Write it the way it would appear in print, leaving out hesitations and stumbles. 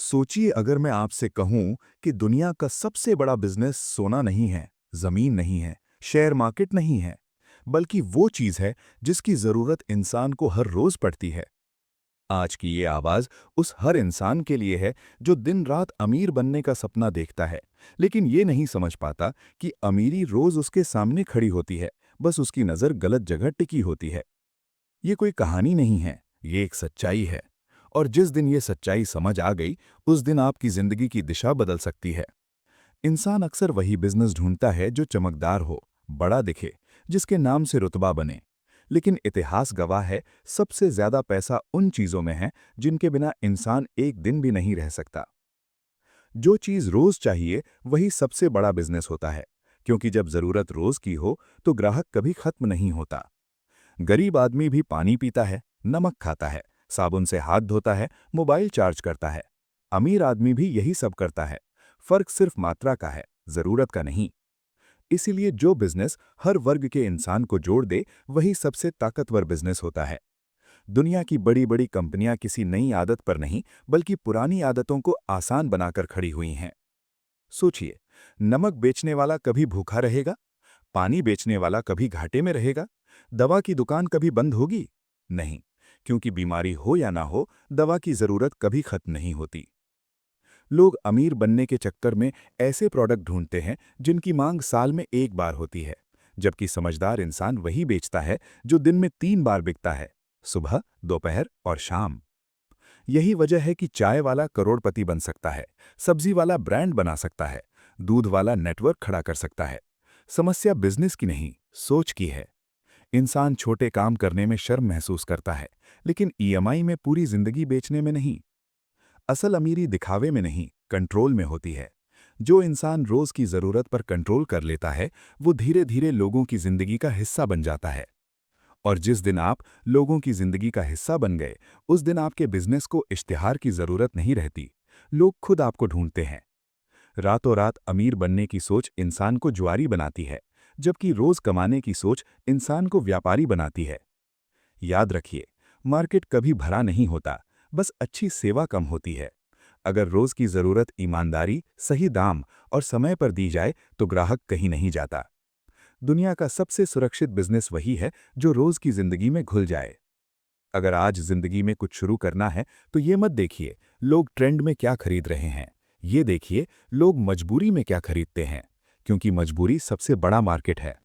सोचिए अगर मैं आपसे कहूं कि दुनिया का सबसे बड़ा बिजनेस सोना नहीं है, जमीन नहीं है, शेयर मार्केट नहीं है, बल्कि वो चीज है जिसकी जरूरत इंसान को हर रोज पड़ती है। आज की ये आवाज उस हर इंसान के लिए है जो दिन रात अमीर बनने का सपना देखता है, लेकिन ये नहीं समझ पाता कि अमीरी रोज उसके सामने खड़ी होती है, बस उसकी नजर गलत जगह टिकी होती है। ये कोई कहानी नहीं है, ये एक सच्चाई है। और जिस दिन ये सच्चाई समझ आ गई, उस दिन आपकी जिंदगी की दिशा बदल सकती है। इंसान अक्सर वही बिजनेस ढूंढता है जो चमकदार हो, बड़ा दिखे, जिसके नाम से रुतबा बने। लेकिन इतिहास गवाह है, सबसे ज्यादा पैसा उन चीजों में है जिनके बिना इंसान एक दिन भी नहीं रह सकता। जो चीज रोज चाहिए वही सबसे बड़ा बिजनेस होता है, क्योंकि जब जरूरत रोज की हो तो ग्राहक कभी खत्म नहीं होता। गरीब आदमी भी पानी पीता है, नमक खाता है, साबुन से हाथ धोता है, मोबाइल चार्ज करता है। अमीर आदमी भी यही सब करता है। फर्क सिर्फ मात्रा का है, जरूरत का नहीं। इसीलिए जो बिजनेस हर वर्ग के इंसान को जोड़ दे, वही सबसे ताकतवर बिजनेस होता है। दुनिया की बड़ी बड़ी कंपनियां किसी नई आदत पर नहीं, बल्कि पुरानी आदतों को आसान बनाकर खड़ी हुई हैं। सोचिए, नमक बेचने वाला कभी भूखा रहेगा? पानी बेचने वाला कभी घाटे में रहेगा? दवा की दुकान कभी बंद होगी? नहीं, क्योंकि बीमारी हो या ना हो, दवा की जरूरत कभी खत्म नहीं होती। लोग अमीर बनने के चक्कर में ऐसे प्रोडक्ट ढूंढते हैं जिनकी मांग साल में एक बार होती है, जबकि समझदार इंसान वही बेचता है जो दिन में 3 बार बिकता है: सुबह, दोपहर और शाम। यही वजह है कि चाय वाला करोड़पति बन सकता है, सब्जी वाला ब्रांड बना सकता है, दूध वाला नेटवर्क खड़ा कर सकता है। समस्या बिजनेस की नहीं, सोच की है। इंसान छोटे काम करने में शर्म महसूस करता है, लेकिन ईएमआई में पूरी जिंदगी बेचने में नहीं। असल अमीरी दिखावे में नहीं, कंट्रोल में होती है। जो इंसान रोज की जरूरत पर कंट्रोल कर लेता है, वो धीरे धीरे लोगों की जिंदगी का हिस्सा बन जाता है। और जिस दिन आप लोगों की जिंदगी का हिस्सा बन गए, उस दिन आपके बिजनेस को इश्तिहार की जरूरत नहीं रहती। लोग खुद आपको ढूंढते हैं। रातों रात अमीर बनने की सोच इंसान को जुआरी बनाती है, जबकि रोज कमाने की सोच इंसान को व्यापारी बनाती है। याद रखिए, मार्केट कभी भरा नहीं होता, बस अच्छी सेवा कम होती है। अगर रोज की जरूरत ईमानदारी, सही दाम और समय पर दी जाए तो ग्राहक कहीं नहीं जाता। दुनिया का सबसे सुरक्षित बिजनेस वही है जो रोज की जिंदगी में घुल जाए। अगर आज जिंदगी में कुछ शुरू करना है तो ये मत देखिए लोग ट्रेंड में क्या खरीद रहे हैं, ये देखिए लोग मजबूरी में क्या खरीदते हैं, क्योंकि मजबूरी सबसे बड़ा मार्केट है।